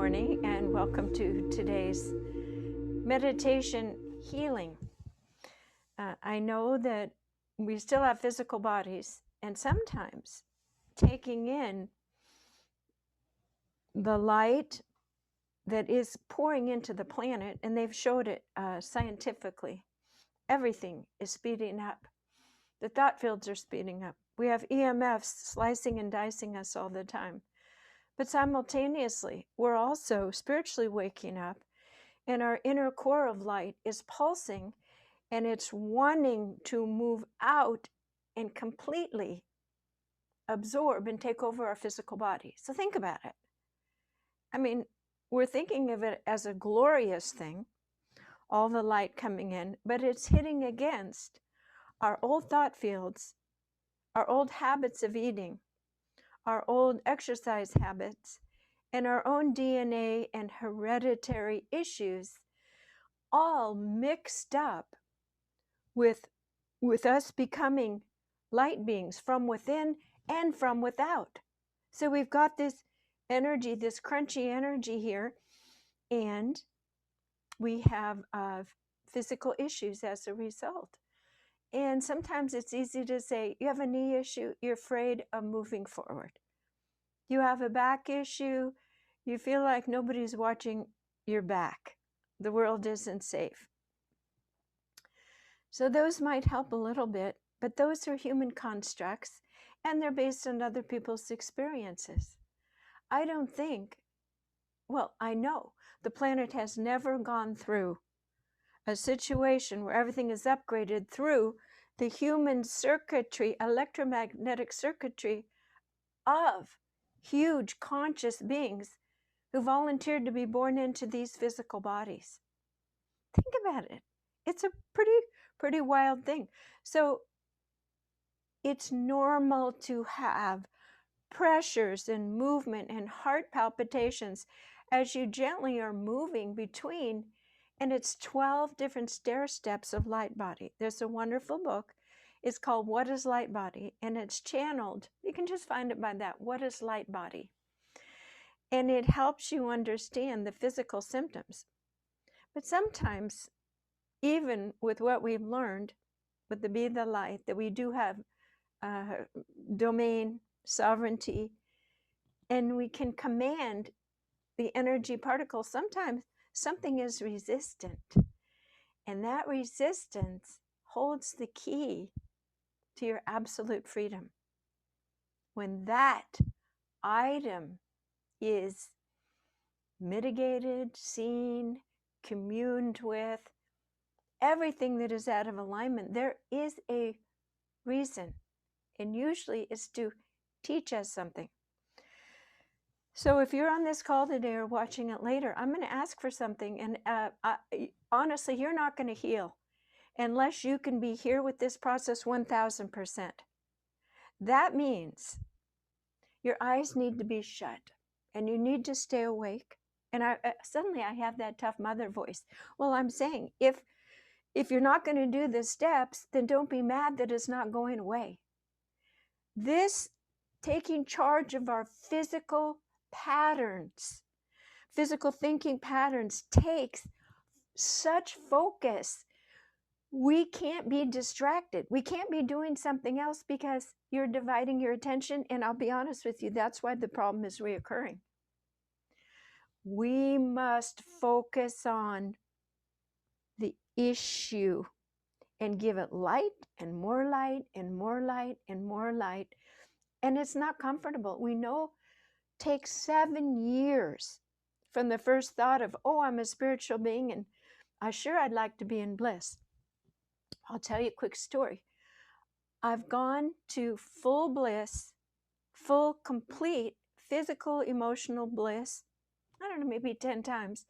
morning and welcome to today's meditation healing. I know that we still have physical bodies, and sometimes taking in the light that is pouring into the planet, and they've showed it scientifically, everything is speeding up. The thought fields are speeding up. We have EMFs slicing and dicing us all the time. But simultaneously, we're also spiritually waking up, and our inner core of light is pulsing, and it's wanting to move out and completely absorb and take over our physical body. So think about it. I mean, we're thinking of it as a glorious thing, all the light coming in, but it's hitting against our old thought fields, our old habits of eating, our old exercise habits, and our own DNA and hereditary issues, all mixed up with us becoming light beings from within and from without. So we've got this energy, this crunchy energy here, and we have physical issues as a result. And sometimes it's easy to say, you have a knee issue, you're afraid of moving forward. You have a back issue, you feel like nobody's watching your back. The world isn't safe. So those might help a little bit, but those are human constructs, and they're based on other people's experiences. I don't think, well, I know the planet has never gone through a situation where everything is upgraded through the human circuitry, electromagnetic circuitry of huge conscious beings who volunteered to be born into these physical bodies. Think about it. It's a pretty wild thing. So it's normal to have pressures and movement and heart palpitations as you gently are moving between, and it's 12 different stair steps of light body. There's a wonderful book. It's called What is Light Body? And it's channeled. You can just find it by that. What is light body? And it helps you understand the physical symptoms. But sometimes, even with what we've learned with the Be the Light, that we do have domain, sovereignty, and we can command the energy particles. Sometimes something is resistant, and that resistance holds the key to your absolute freedom. When that item is mitigated, seen, communed with, everything that is out of alignment, there is a reason, and usually it's to teach us something. So if you're on this call today or watching it later, I'm going to ask for something, and honestly, you're not going to heal unless you can be here with this process 1,000%. That means your eyes need to be shut, and you need to stay awake. And suddenly I have that tough mother voice. Well, I'm saying, if you're not going to do the steps, then don't be mad that it's not going away. This taking charge of our physical patterns, physical thinking patterns, takes such focus. We can't be distracted. We can't be doing something else because you're dividing your attention. And I'll be honest with you, that's why the problem is reoccurring. We must focus on the issue and give it light and more light and more light and more light. And it's not comfortable. We know it takes 7 years from the first thought of, oh, I'm a spiritual being and I'd like to be in bliss. I'll tell you a quick story. I've gone to full bliss, full, complete physical, emotional bliss, I don't know, maybe 10 times.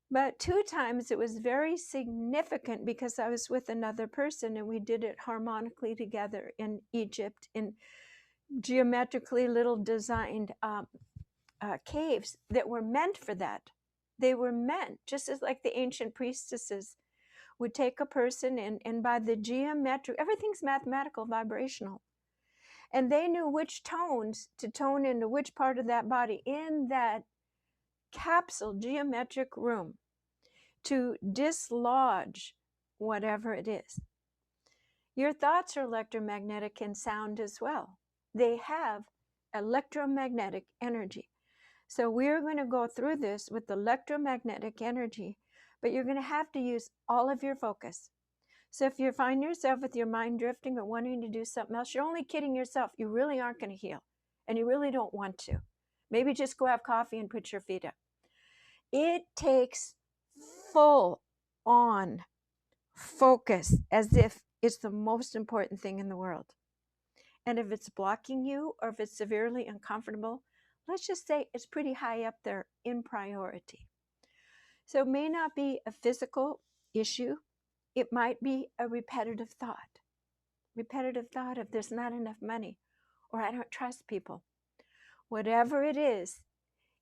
But 2 times it was very significant because I was with another person and we did it harmonically together in Egypt in geometrically little designed caves that were meant for that. They were meant, just as like the ancient priestesses would take a person and by the geometric, everything's mathematical, vibrational. And they knew which tones to tone into which part of that body in that capsule geometric room to dislodge whatever it is. Your thoughts are electromagnetic in sound as well. They have electromagnetic energy. So we're going to go through this with electromagnetic energy, but you're going to have to use all of your focus. So if you find yourself with your mind drifting or wanting to do something else, you're only kidding yourself. You really aren't going to heal, and you really don't want to. Maybe just go have coffee and put your feet up. It takes full on focus as if it's the most important thing in the world. And if it's blocking you or if it's severely uncomfortable, let's just say it's pretty high up there in priority. So it may not be a physical issue. It might be a repetitive thought. Repetitive thought of there's not enough money or I don't trust people. Whatever it is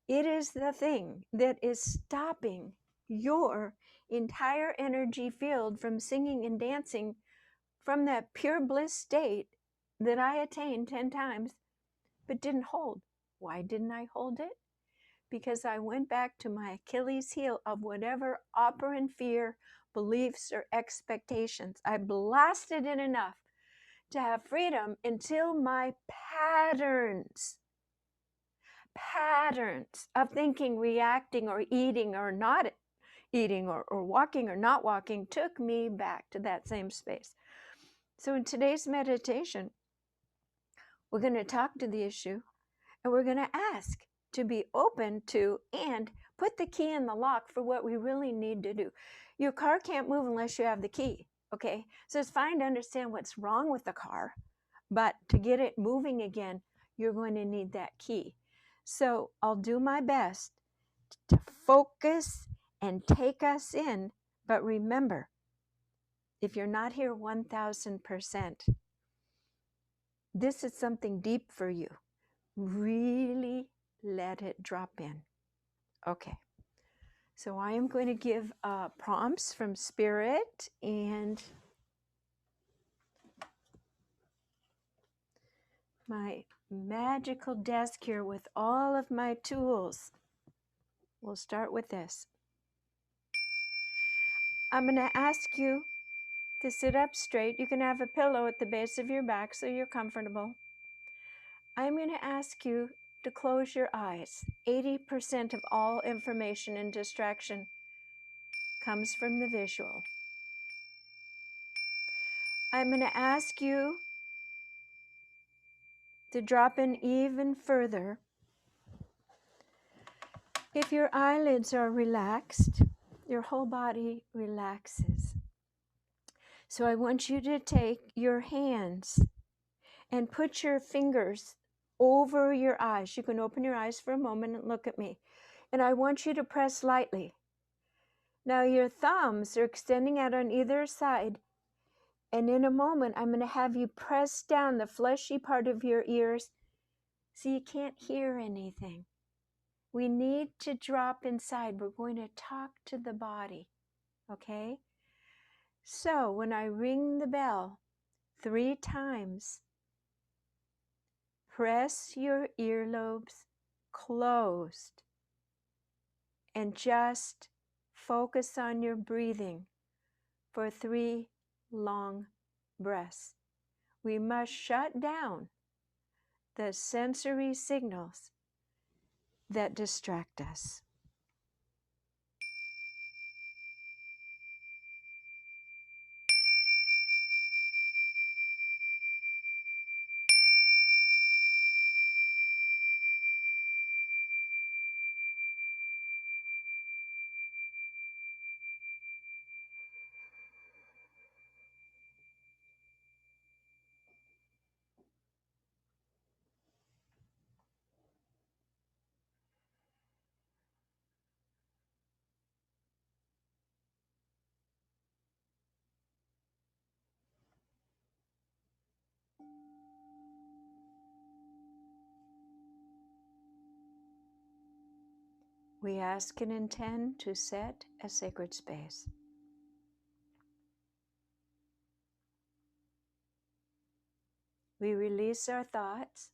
the thing that is stopping your entire energy field from singing and dancing from that pure bliss state that I attained 10 times but didn't hold. Why didn't I hold it? Because I went back to my Achilles heel of whatever operant fear, beliefs, or expectations. I blasted it enough to have freedom until my patterns of thinking, reacting, or eating, or not eating, or walking, or not walking took me back to that same space. So in today's meditation, we're going to talk to the issue, and we're going to ask to be open to and put the key in the lock for what we really need to do. Your car can't move unless you have the key, okay? So it's fine to understand what's wrong with the car, but to get it moving again, you're going to need that key. So I'll do my best to focus and take us in, but remember, if you're not here 1000%, this is something deep for you. Really let it drop in. Okay, so I am going to give prompts from Spirit and my magical desk here with all of my tools. We'll start with this. I'm going to ask you to sit up straight. You can have a pillow at the base of your back so you're comfortable. I'm going to ask you to close your eyes. 80% of all information and distraction comes from the visual. I'm going to ask you to drop in even further. If your eyelids are relaxed, your whole body relaxes. So I want you to take your hands and put your fingers over your eyes. You can open your eyes for a moment and look at me. And I want you to press lightly. Now your thumbs are extending out on either side. And in a moment, I'm going to have you press down the fleshy part of your ears so you can't hear anything. We need to drop inside. We're going to talk to the body, okay? So when I ring the bell 3 times, press your earlobes closed and just focus on your breathing for 3 long breaths. We must shut down the sensory signals that distract us. We ask and intend to set a sacred space. We release our thoughts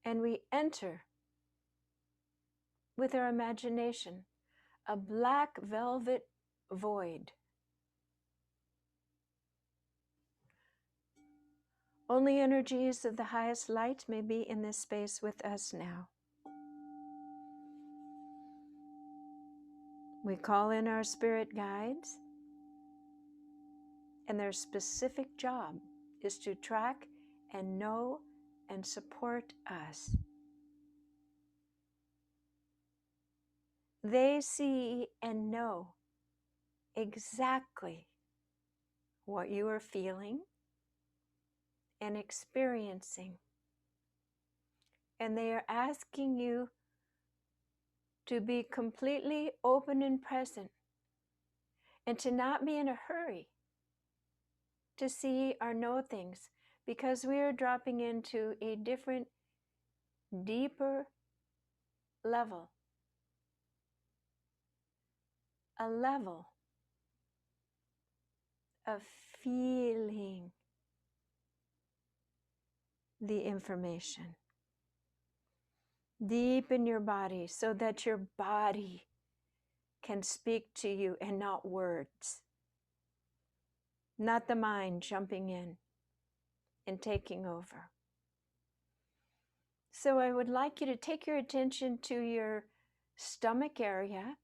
and we enter with our imagination, a black velvet void. Only energies of the highest light may be in this space with us now. We call in our spirit guides, and their specific job is to track and know and support us. They see and know exactly what you are feeling and experiencing. And they are asking you to be completely open and present, and to not be in a hurry to see or know things, because we are dropping into a different, deeper level, a level of feeling the information deep in your body, so that your body can speak to you and not words, not the mind jumping in and taking over. So I would like you to take your attention to your stomach area,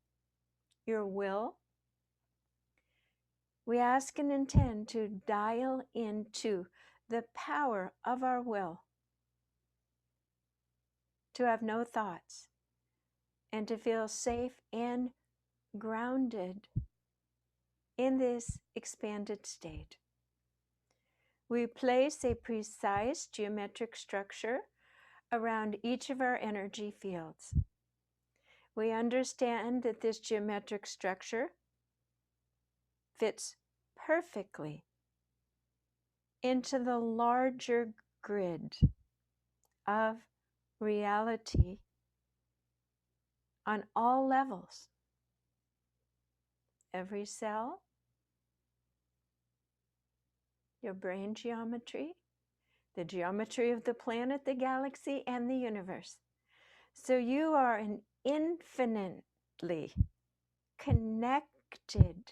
your will. We ask and intend to dial into the power of our will, to have no thoughts, and to feel safe and grounded in this expanded state. We place a precise geometric structure around each of our energy fields. We understand that this geometric structure fits perfectly into the larger grid of reality on all levels. Every cell, your brain geometry, the geometry of the planet, the galaxy, and the universe. So you are an infinitely connected,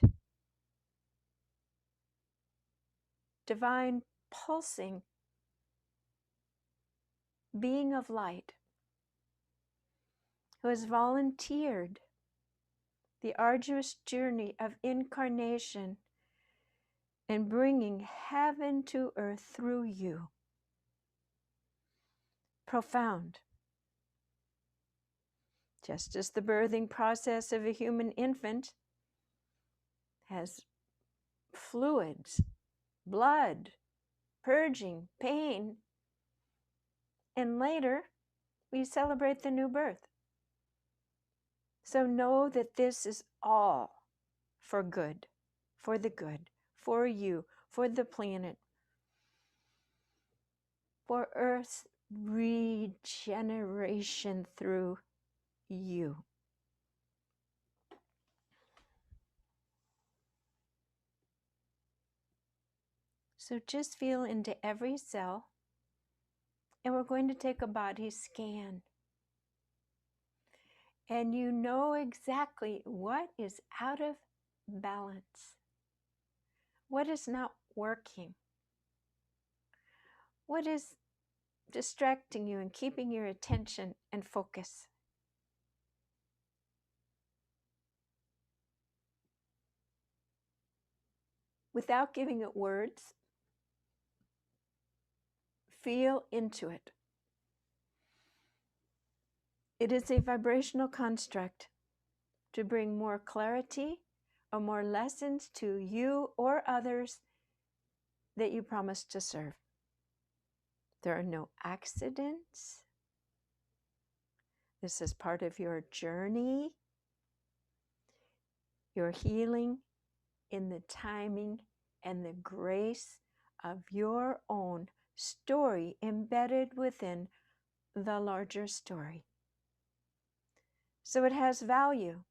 divine, pulsing being of light, who has volunteered the arduous journey of incarnation and bringing heaven to earth through you. Profound. Just as the birthing process of a human infant has fluids, blood, purging, pain, and later we celebrate the new birth. So know that this is all for good, for the good, for you, for the planet, for Earth's regeneration through you. So just feel into every cell, and we're going to take a body scan. And you know exactly what is out of balance, what is not working, what is distracting you and keeping your attention and focus. Without giving it words, feel into it. It is a vibrational construct to bring more clarity or more lessons to you or others that you promise to serve. There are no accidents. This is part of your journey, your healing in the timing and the grace of your own story embedded within the larger story. So it has value.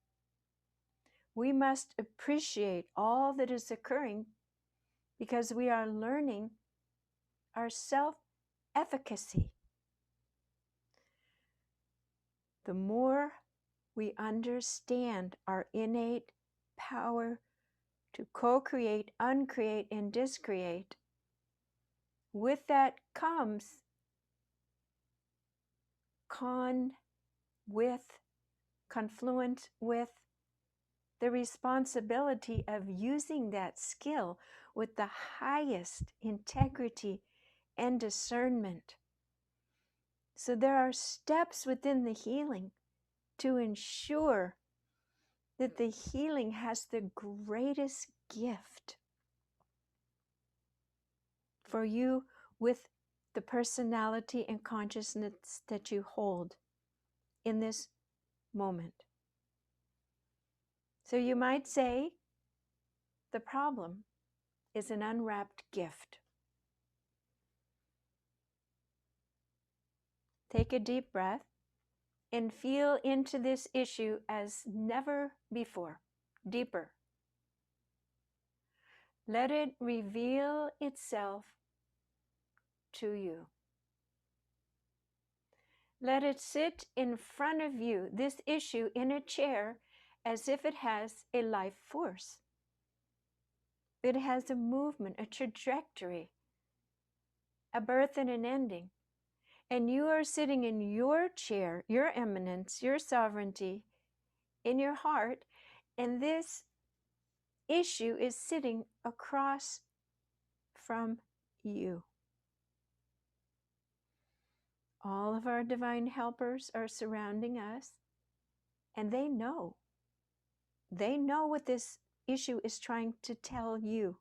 We must appreciate all that is occurring because we are learning our self-efficacy. The more We understand our innate power to co-create, uncreate, and discreate. With that comes confluent with the responsibility of using that skill with the highest integrity and discernment. So there are steps within the healing to ensure that the healing has the greatest gift for you with the personality and consciousness that you hold in this moment. So you might say the problem is an unwrapped gift. Take a deep breath and feel into this issue as never before, deeper. Let it reveal itself to you. Let it sit in front of you, this issue, in a chair, as if it has a life force. It has a movement, a trajectory, a birth and an ending. And you are sitting in your chair, your eminence, your sovereignty, in your heart, and this issue is sitting across from you. All of our divine helpers are surrounding us, and they know. They know what this issue is trying to tell you.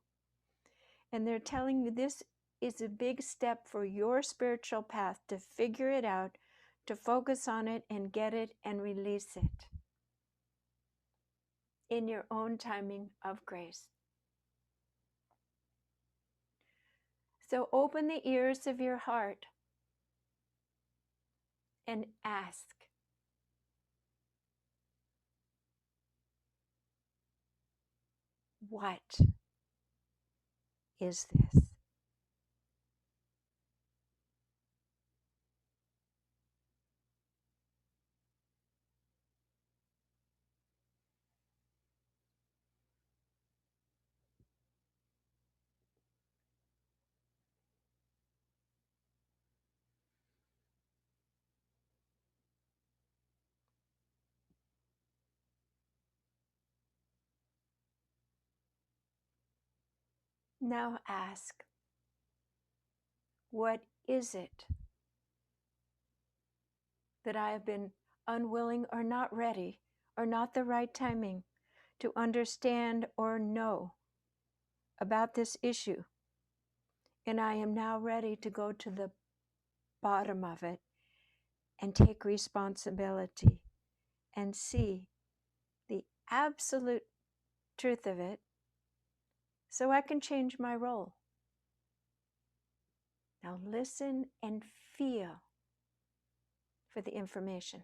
And they're telling you this is a big step for your spiritual path to figure it out, to focus on it and get it and release it in your own timing of grace. So open the ears of your heart and ask, what is this? Now ask, what is it that I have been unwilling or not ready or not the right timing to understand or know about this issue? And I am now ready to go to the bottom of it and take responsibility and see the absolute truth of it so I can change my role. Now listen and feel for the information.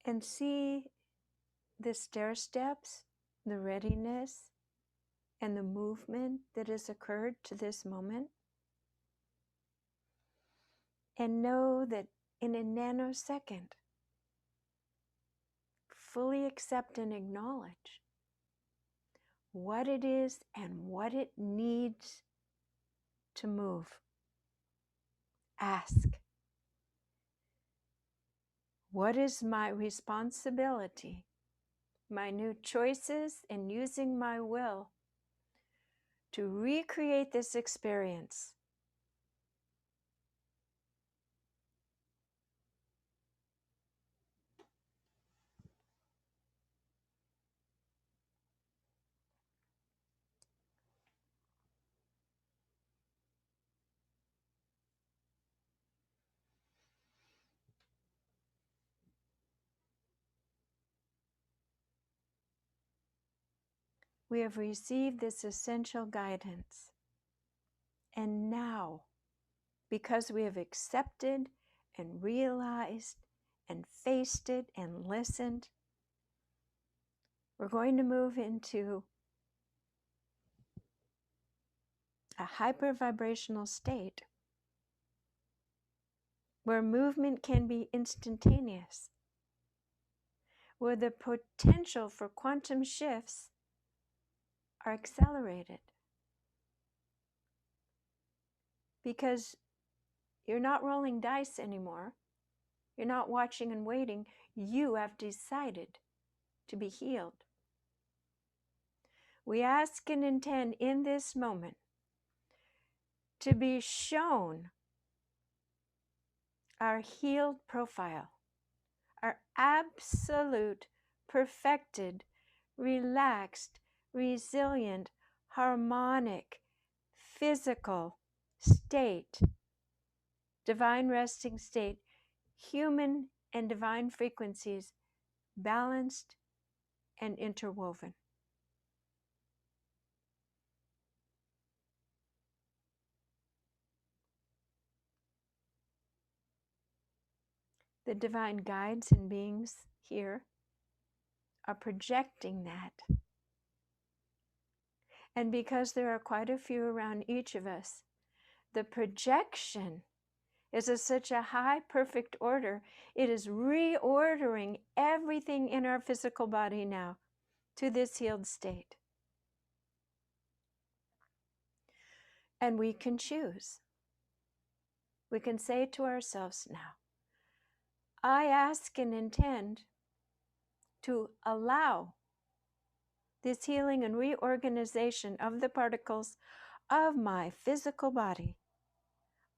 And see the stair steps, the readiness, and the movement that has occurred to this moment. And know that in a nanosecond, fully accept and acknowledge what it is and what it needs to move. Ask, what is my responsibility, my new choices, and using my will to recreate this experience? We have received this essential guidance. And now, because we have accepted and realized and faced it and listened, we're going to move into a hyper-vibrational state where movement can be instantaneous, where the potential for quantum shifts are accelerated. Because you're not rolling dice anymore. You're not watching and waiting. You have decided to be healed. We ask and intend in this moment to be shown our healed profile, our absolute, perfected, relaxed, resilient, harmonic, physical state, divine resting state, human and divine frequencies, balanced and interwoven. The divine guides and beings here are projecting that. And because there are quite a few around each of us, the projection is of such a high, perfect order. It is reordering everything in our physical body now to this healed state. And we can choose. We can say to ourselves now, I ask and intend to allow this healing and reorganization of the particles of my physical body,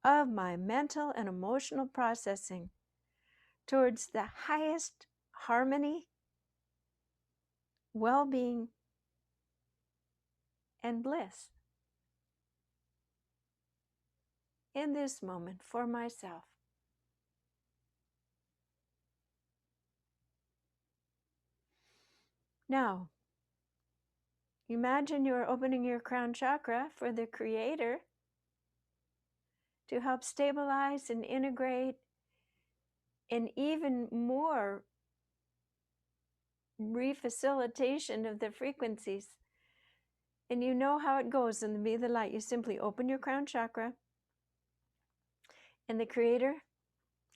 of my mental and emotional processing towards the highest harmony, well-being, and bliss in this moment for myself. Now, imagine you're opening your crown chakra for the Creator to help stabilize and integrate an even more refacilitation of the frequencies. And you know how it goes in the Be the Light. You simply open your crown chakra, and the Creator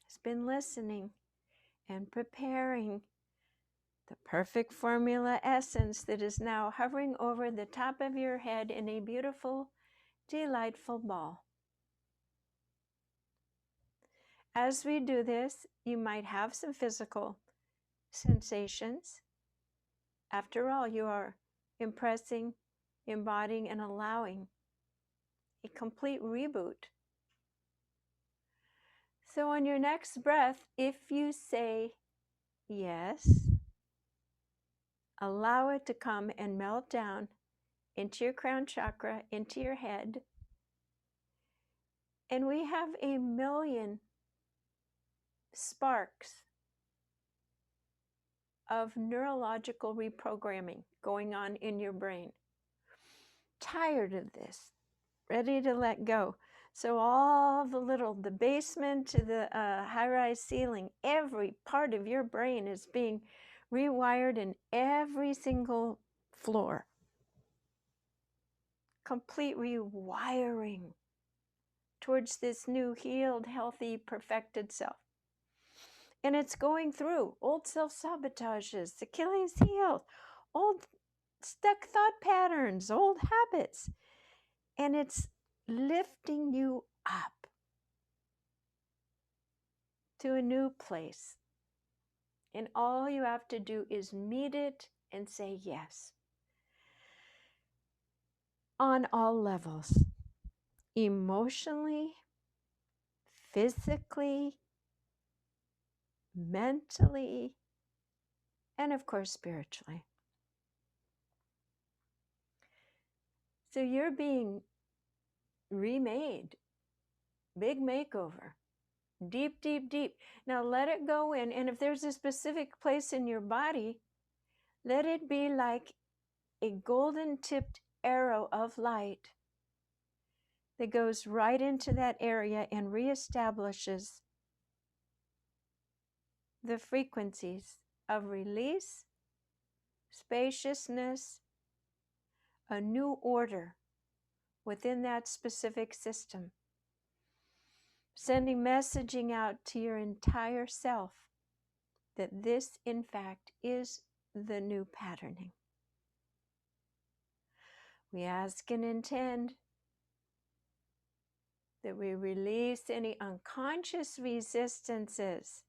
has been listening and preparing the perfect formula essence that is now hovering over the top of your head in a beautiful, delightful ball. As we do this, you might have some physical sensations. After all, you are impressing, embodying, and allowing a complete reboot. So on your next breath, if you say yes, allow it to come and melt down into your crown chakra, into your head. And we have 1,000,000 sparks of neurological reprogramming going on in your brain. Tired of this, ready to let go. So all the basement to the high-rise ceiling, every part of your brain is being rewired in every single floor. Complete rewiring towards this new, healed, healthy, perfected self. And it's going through old self-sabotages, Achilles heel, old stuck thought patterns, old habits. And it's lifting you up to a new place. And all you have to do is meet it and say yes. On all levels. Emotionally, physically, mentally, and of course spiritually. So you're being remade. Big makeover. Deep, deep, deep. Now let it go in. And if there's a specific place in your body, let it be like a golden tipped arrow of light that goes right into that area and reestablishes the frequencies of release, spaciousness, a new order within that specific system, sending messaging out to your entire self that this, in fact, is the new patterning. We ask and intend that we release any unconscious resistances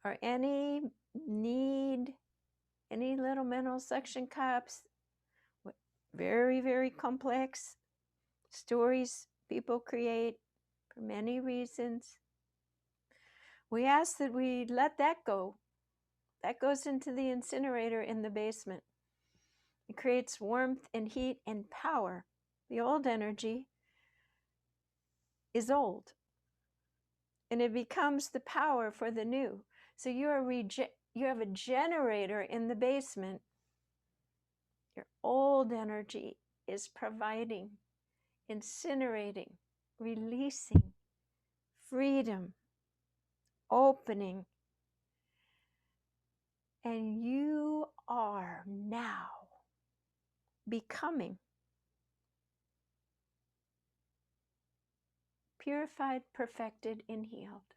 or any need, any little mental suction cups, very, very complex stories people create for many reasons. We ask that we let that go. That goes into the incinerator in the basement. It creates warmth and heat and power. The old energy is old, and it becomes the power for the new. So you have a generator in the basement. Your old energy is providing, incinerating, releasing, freedom, opening. And you are now becoming purified, perfected, and healed.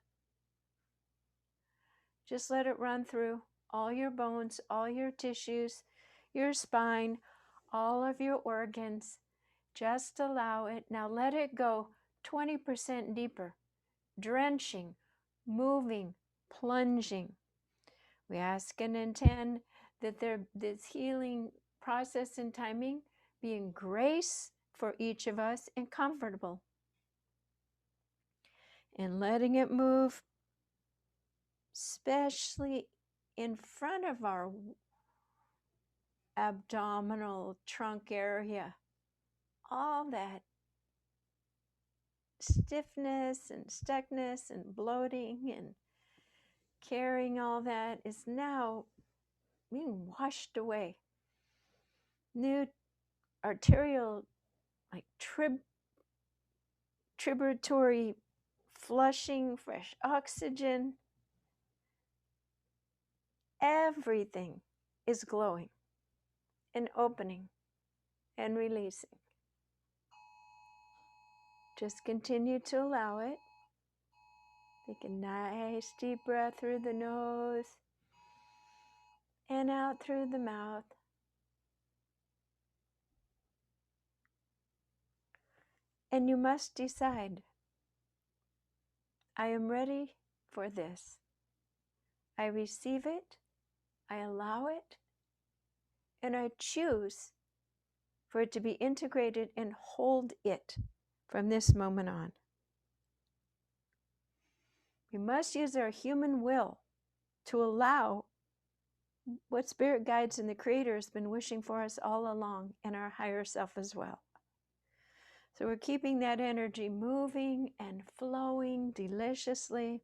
Just let it run through all your bones, all your tissues, your spine, all of your organs. Just allow it. Now let it go 20% deeper, drenching, moving, plunging. We ask and intend that this healing process and timing be in grace for each of us and comfortable. And letting it move, especially in front of our abdominal trunk area. All that stiffness and stuckness and bloating and carrying all that is now being washed away. New arterial, like tributary flushing, fresh oxygen. Everything is glowing and opening and releasing. Just continue to allow it. Take a nice deep breath through the nose and out through the mouth. And you must decide, I am ready for this. I receive it, I allow it, and I choose for it to be integrated and hold it from this moment on. We must use our human will to allow what Spirit Guides and the Creator has been wishing for us all along, and our higher self as well. So we're keeping that energy moving and flowing deliciously.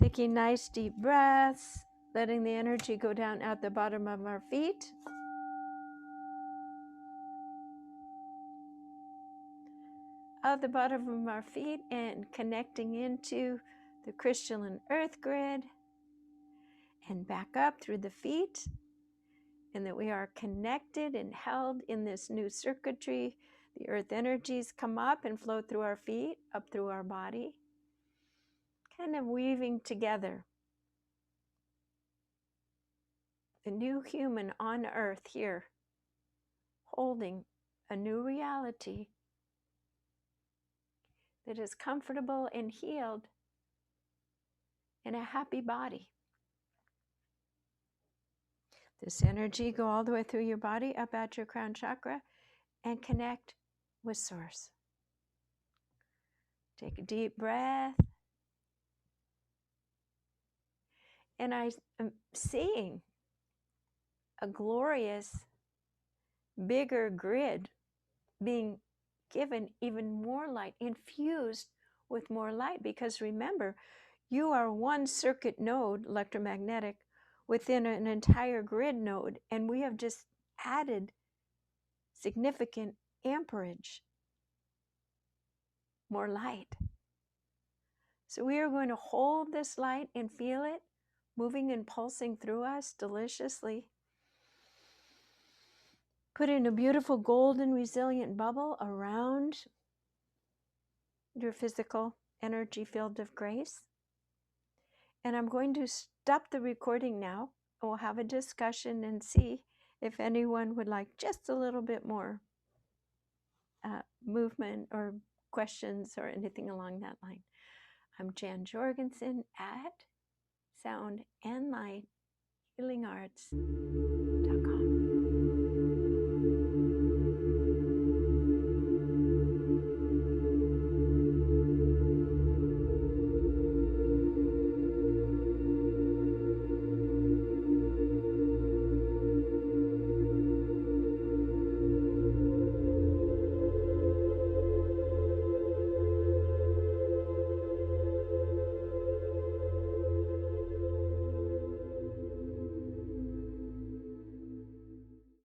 Taking nice deep breaths, letting the energy go down at the bottom of our feet. Out the bottom of our feet and connecting into the crystalline earth grid. And back up through the feet. And that we are connected and held in this new circuitry. The earth energies come up and flow through our feet, up through our body. Kind of weaving together. The new human on earth here, holding a new reality that is comfortable and healed in a happy body. This energy go all the way through your body, up at your crown chakra, and connect with Source. Take a deep breath. And I am seeing a glorious, bigger grid being given even more light, infused with more light. Because remember, You are one circuit node, electromagnetic, within an entire grid node, and we have just added significant amperage, more light. So we are going to hold this light and feel it moving and pulsing through us deliciously. Put in a beautiful golden resilient bubble around your physical energy field of grace. And I'm going to stop the recording now. We'll have a discussion and see if anyone would like just a little bit more movement or questions or anything along that line. I'm Jan Jorgensen at Sound and Light Healing Arts.